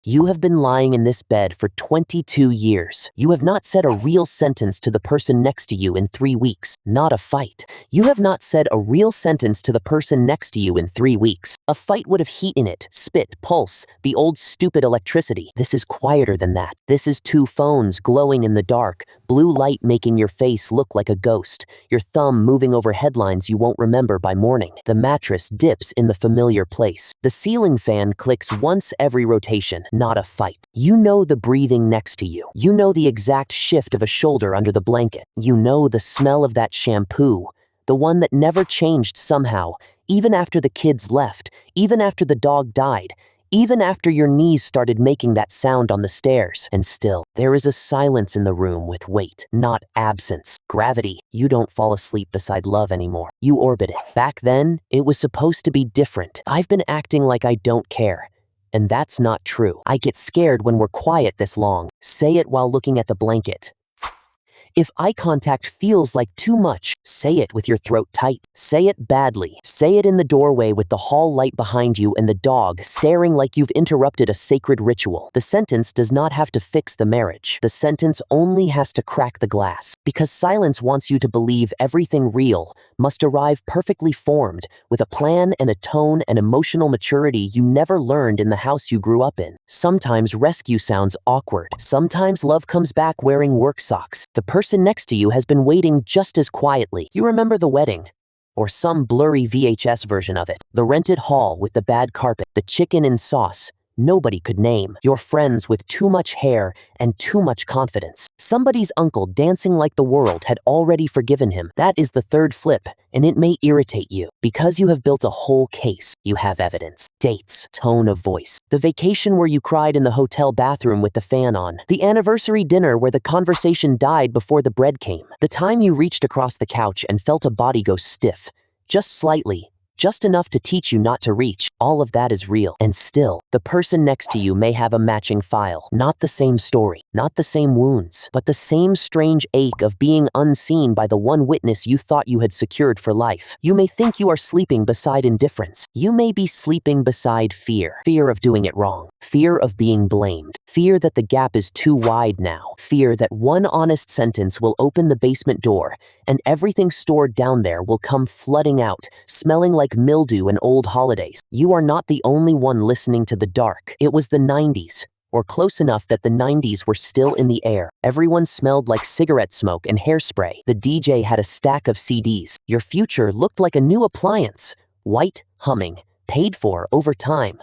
You have been lying in this bed for 22 years. You have not said a real sentence to the person next to you in 3 weeks. Not a fight. You have not said a real sentence to the person next to you in 3 weeks. A fight would have heat in it, spit, pulse, the old stupid electricity. This is quieter than that. This is 2 phones glowing in the dark, blue light making your face look like a ghost, your thumb moving over headlines you won't remember by morning. The mattress dips in the familiar place. The ceiling fan clicks once every rotation. Not a fight. You know the breathing next to you. You know the exact shift of a shoulder under the blanket. You know the smell of that shampoo, the one that never changed somehow, even after the kids left, even after the dog died, even after your knees started making that sound on the stairs. And still, there is a silence in the room with weight, not absence. Gravity. You don't fall asleep beside love anymore. You orbit it. Back then, it was supposed to be different. I've been acting like I don't care. And that's not true. I get scared when we're quiet this long. Say it while looking at the blanket. If eye contact feels like too much, say it with your throat tight. Say it badly. Say it in the doorway with the hall light behind you and the dog staring like you've interrupted a sacred ritual. The sentence does not have to fix the marriage. The sentence only has to crack the glass. Because silence wants you to believe everything real must arrive perfectly formed, with a plan and a tone and emotional maturity you never learned in the house you grew up in. Sometimes rescue sounds awkward. Sometimes love comes back wearing work socks. The person next to you has been waiting just as quietly. You remember the wedding, or some blurry VHS version of it. The rented hall with the bad carpet, the chicken and sauce nobody could name, your friends with too much hair and too much confidence. Somebody's uncle dancing like the world had already forgiven him. That is the third flip, and it may irritate you. Because you have built a whole case, you have evidence, dates, tone of voice. The vacation where you cried in the hotel bathroom with the fan on. The anniversary dinner where the conversation died before the bread came. The time you reached across the couch and felt a body go stiff, just slightly, just enough to teach you not to reach. All of that is real. And still, the person next to you may have a matching file. Not the same story, not the same wounds, but the same strange ache of being unseen by the one witness you thought you had secured for life. You may think you are sleeping beside indifference. You may be sleeping beside fear. Fear of doing it wrong. Fear of being blamed. Fear that the gap is too wide now. Fear that one honest sentence will open the basement door and everything stored down there will come flooding out, smelling like mildew and old holidays. You are not the only one listening to the dark. It was the 90s, or close enough that the 90s were still in the air. Everyone smelled like cigarette smoke and hairspray. The DJ had a stack of CDs. Your future looked like a new appliance. White, humming, paid for over time.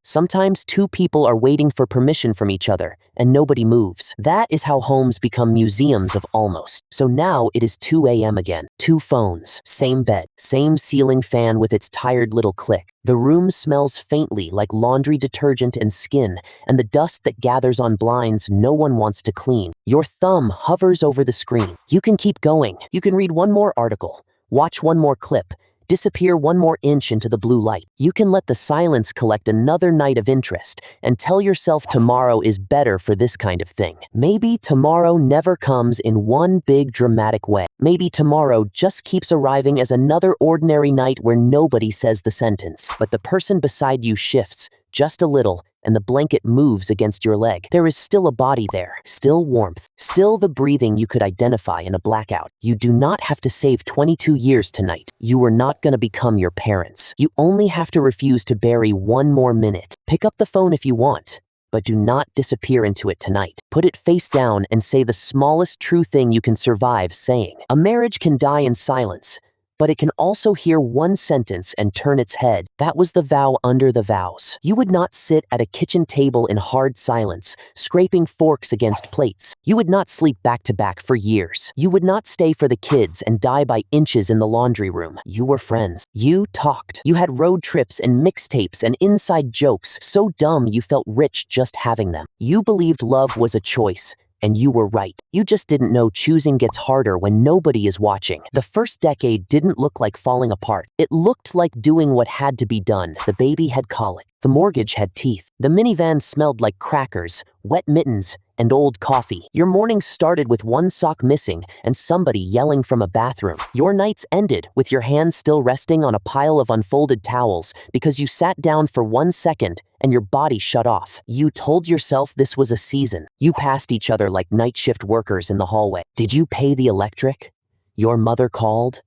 Sometimes 2 people are waiting for permission from each other, and nobody moves. That is how homes become museums of almost. So now it is 2 a.m. again. 2 phones, same bed, same ceiling fan with its tired little click. The room smells faintly like laundry detergent and skin, and the dust that gathers on blinds no one wants to clean. Your thumb hovers over the screen. You can keep going. You can read one more article, watch one more clip, disappear 1 more inch into the blue light. You can let the silence collect another night of interest and tell yourself tomorrow is better for this kind of thing. Maybe tomorrow never comes in one big dramatic way. Maybe tomorrow just keeps arriving as another ordinary night where nobody says the sentence, but the person beside you shifts just a little and the blanket moves against your leg. There is still a body there, still warmth, still the breathing you could identify in a blackout. You do not have to save 22 years tonight. You are not going to become your parents. You only have to refuse to bury 1 more minute. Pick up the phone if you want, but do not disappear into it tonight. Put it face down and say the smallest true thing you can survive saying. A marriage can die in silence, but it can also hear 1 sentence and turn its head. That was the vow under the vows. You would not sit at a kitchen table in hard silence, scraping forks against plates. You would not sleep back to back for years. You would not stay for the kids and die by inches in the laundry room. You were friends. You talked. You had road trips and mixtapes and inside jokes so dumb you felt rich just having them. You believed love was a choice, and you were right. You just didn't know choosing gets harder when nobody is watching. The first decade didn't look like falling apart. It looked like doing what had to be done. The baby had colic. The mortgage had teeth. The minivan smelled like crackers, wet mittens, and old coffee. Your mornings started with one sock missing and somebody yelling from a bathroom. Your nights ended with your hands still resting on a pile of unfolded towels because you sat down for 1 second and your body shut off. You told yourself this was a season. You passed each other like night shift workers in the hallway. Did you pay the electric? Your mother called?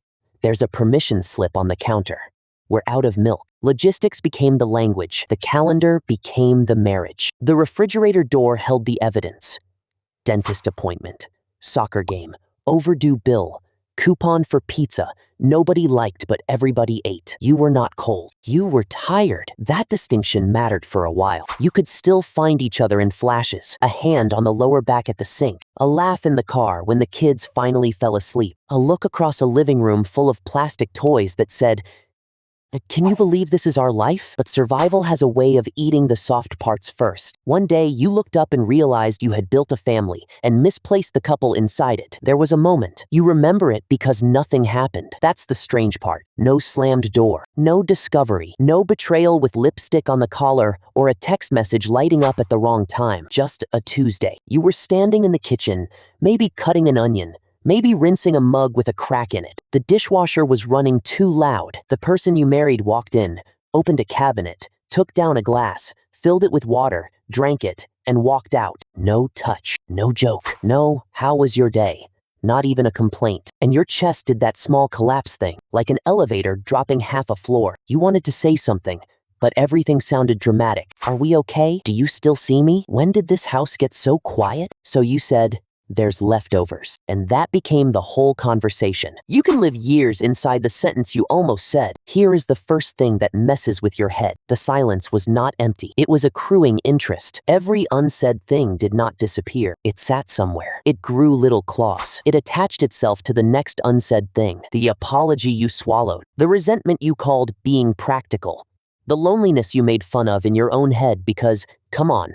There's a permission slip on the counter. We're out of milk. Logistics became the language. The calendar became the marriage. The refrigerator door held the evidence. Dentist appointment, soccer game, overdue bill, coupon for pizza. Nobody liked, but everybody ate. You were not cold. You were tired. That distinction mattered for a while. You could still find each other in flashes. A hand on the lower back at the sink. A laugh in the car when the kids finally fell asleep. A look across a living room full of plastic toys that said, "Can you believe this is our life?" But survival has a way of eating the soft parts first. One day, you looked up and realized you had built a family and misplaced the couple inside it. There was a moment. You remember it because nothing happened. That's the strange part. No slammed door. No discovery. No betrayal with lipstick on the collar or a text message lighting up at the wrong time. Just a Tuesday. You were standing in the kitchen, maybe cutting an onion, maybe rinsing a mug with a crack in it. The dishwasher was running too loud. The person you married walked in, opened a cabinet, took down a glass, filled it with water, drank it, and walked out. No touch, no joke, no "how was your day?" Not even a complaint. And your chest did that small collapse thing, like an elevator dropping half a floor. You wanted to say something, but everything sounded dramatic. "Are we okay? Do you still see me? When did this house get so quiet?" So you said, "There's leftovers." And that became the whole conversation. You can live years inside the sentence you almost said. Here is the first thing that messes with your head. The silence was not empty. It was accruing interest. Every unsaid thing did not disappear. It sat somewhere. It grew little claws. It attached itself to the next unsaid thing. The apology you swallowed. The resentment you called being practical. The loneliness you made fun of in your own head because, come on,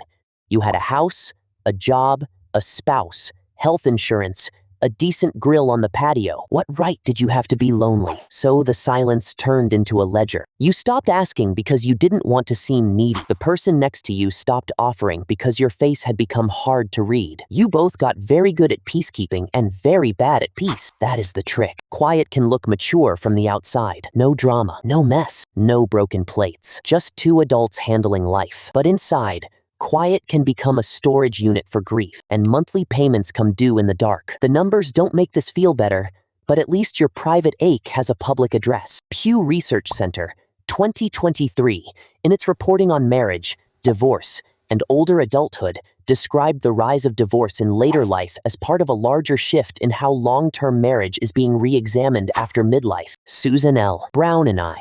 you had a house, a job, a spouse, health insurance, a decent grill on the patio. What right did you have to be lonely? So the silence turned into a ledger. You stopped asking because you didn't want to seem needy. The person next to you stopped offering because your face had become hard to read. You both got very good at peacekeeping and very bad at peace. That is the trick. Quiet can look mature from the outside. No drama, no mess, no broken plates. Just two adults handling life. But inside, quiet can become a storage unit for grief, and monthly payments come due in the dark. The numbers don't make this feel better, but at least your private ache has a public address. Pew Research Center, 2023, in its reporting on marriage, divorce, and older adulthood, described the rise of divorce in later life as part of a larger shift in how long-term marriage is being re-examined after midlife. Susan L. Brown and I.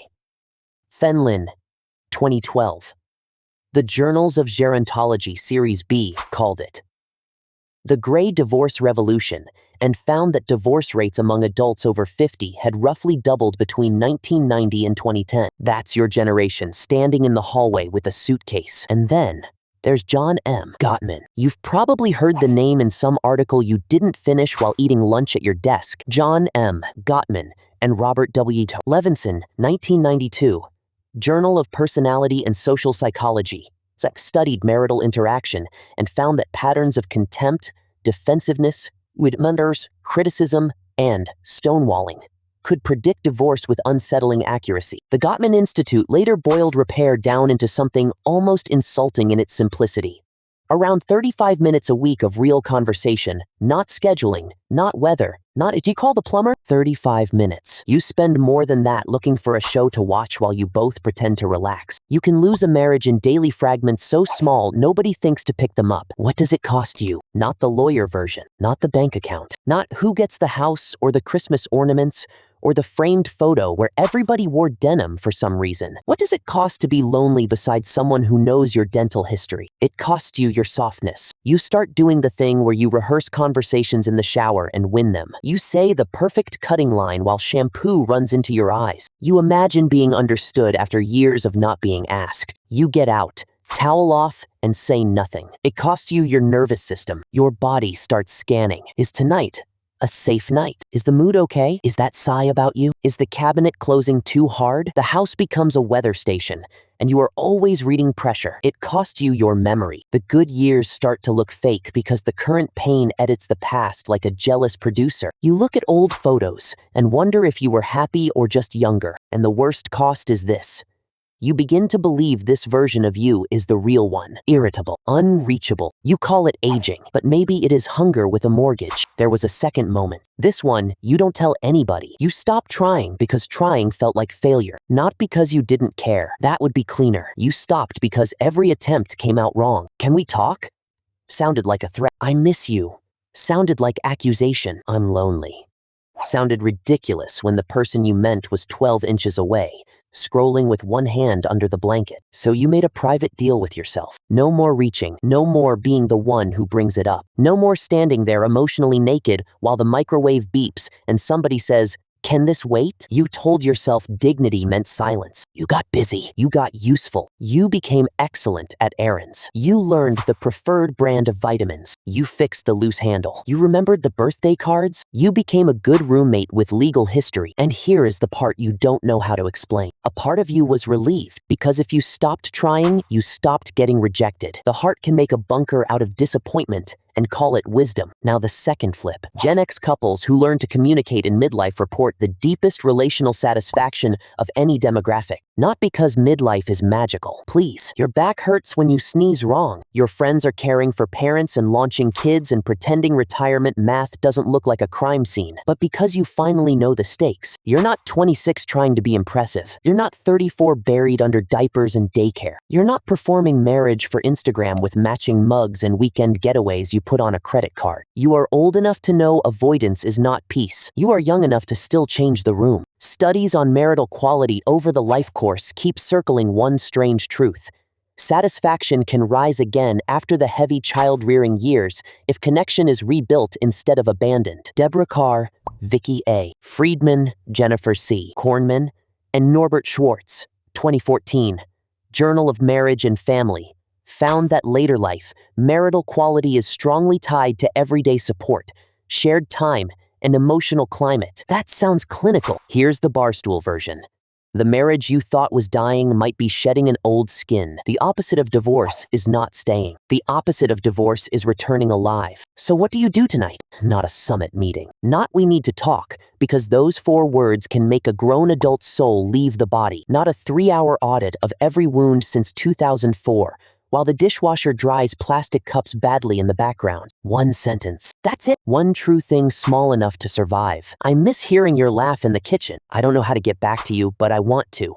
Fenlin, 2012. The Journals of Gerontology Series B called it the Gray Divorce Revolution, and found that divorce rates among adults over 50 had roughly doubled between 1990 and 2010. That's your generation standing in the hallway with a suitcase. And then there's John M. Gottman. You've probably heard the name in some article you didn't finish while eating lunch at your desk. John M. Gottman and Robert W. Levinson, 1992. Journal of Personality and Social Psychology studied marital interaction and found that patterns of contempt, defensiveness, withmunders, criticism, and stonewalling could predict divorce with unsettling accuracy. The Gottman Institute later boiled repair down into something almost insulting in its simplicity. Around 35 minutes a week of real conversation, not scheduling, not weather, not "do you call the plumber?" 35 minutes. You spend more than that looking for a show to watch while you both pretend to relax. You can lose a marriage in daily fragments so small nobody thinks to pick them up. What does it cost you? Not the lawyer version, not the bank account, not who gets the house or the Christmas ornaments, or the framed photo where everybody wore denim for some reason. What does it cost to be lonely beside someone who knows your dental history? It costs you your softness. You start doing the thing where you rehearse conversations in the shower and win them. You say the perfect cutting line while shampoo runs into your eyes. You imagine being understood after years of not being asked. You get out, towel off, and say nothing. It costs you your nervous system. Your body starts scanning. Is tonight A safe night. Is the mood okay? Is that sigh about you? Is the cabinet closing too hard? The house becomes a weather station, and you are always reading pressure. It costs you your memory. The good years start to look fake because the current pain edits the past like a jealous producer. You look at old photos and wonder if you were happy or just younger, and the worst cost is this. You begin to believe this version of you is the real one. Irritable, unreachable. You call it aging, but maybe it is hunger with a mortgage. There was a second moment. This one, you don't tell anybody. You stopped trying because trying felt like failure. Not because you didn't care. That would be cleaner. You stopped because every attempt came out wrong. Can we talk? Sounded like a threat. I miss you. Sounded like accusation. I'm lonely. Sounded ridiculous when the person you meant was 12 inches away, scrolling with one hand under the blanket. So you made a private deal with yourself. No more reaching, no more being the one who brings it up. No more standing there emotionally naked while the microwave beeps and somebody says, "Can this wait?" You told yourself dignity meant silence. You got busy. You got useful. You became excellent at errands. You learned the preferred brand of vitamins. You fixed the loose handle. You remembered the birthday cards. You became a good roommate with legal history. And here is the part you don't know how to explain. A part of you was relieved because if you stopped trying, you stopped getting rejected. The heart can make a bunker out of disappointment and call it wisdom. Now the second flip. Gen X couples who learn to communicate in midlife report the deepest relational satisfaction of any demographic. Not because midlife is magical. Please, your back hurts when you sneeze wrong. Your friends are caring for parents and launching kids and pretending retirement math doesn't look like a crime scene. But because you finally know the stakes. You're not 26 trying to be impressive. You're not 34 buried under diapers and daycare. You're not performing marriage for Instagram with matching mugs and weekend getaways you put on a credit card. You are old enough to know avoidance is not peace. You are young enough to still change the room. Studies on marital quality over the life course keep circling one strange truth. Satisfaction can rise again after the heavy child-rearing years if connection is rebuilt instead of abandoned. Deborah Carr, Vicky A. Friedman, Jennifer C. Kornman, and Norbert Schwartz, 2014, Journal of Marriage and Family, found that later life, marital quality is strongly tied to everyday support, shared time, and emotional climate. That sounds clinical. Here's the barstool version. The marriage you thought was dying might be shedding an old skin. The opposite of divorce is not staying. The opposite of divorce is returning alive. So what do you do tonight? Not a summit meeting. Not "we need to talk," because those 4 words can make a grown adult soul leave the body. Not a 3-hour audit of every wound since 2004. While the dishwasher dries plastic cups badly in the background. 1 sentence. That's it. 1 true thing small enough to survive. I miss hearing your laugh in the kitchen. I don't know how to get back to you, but I want to.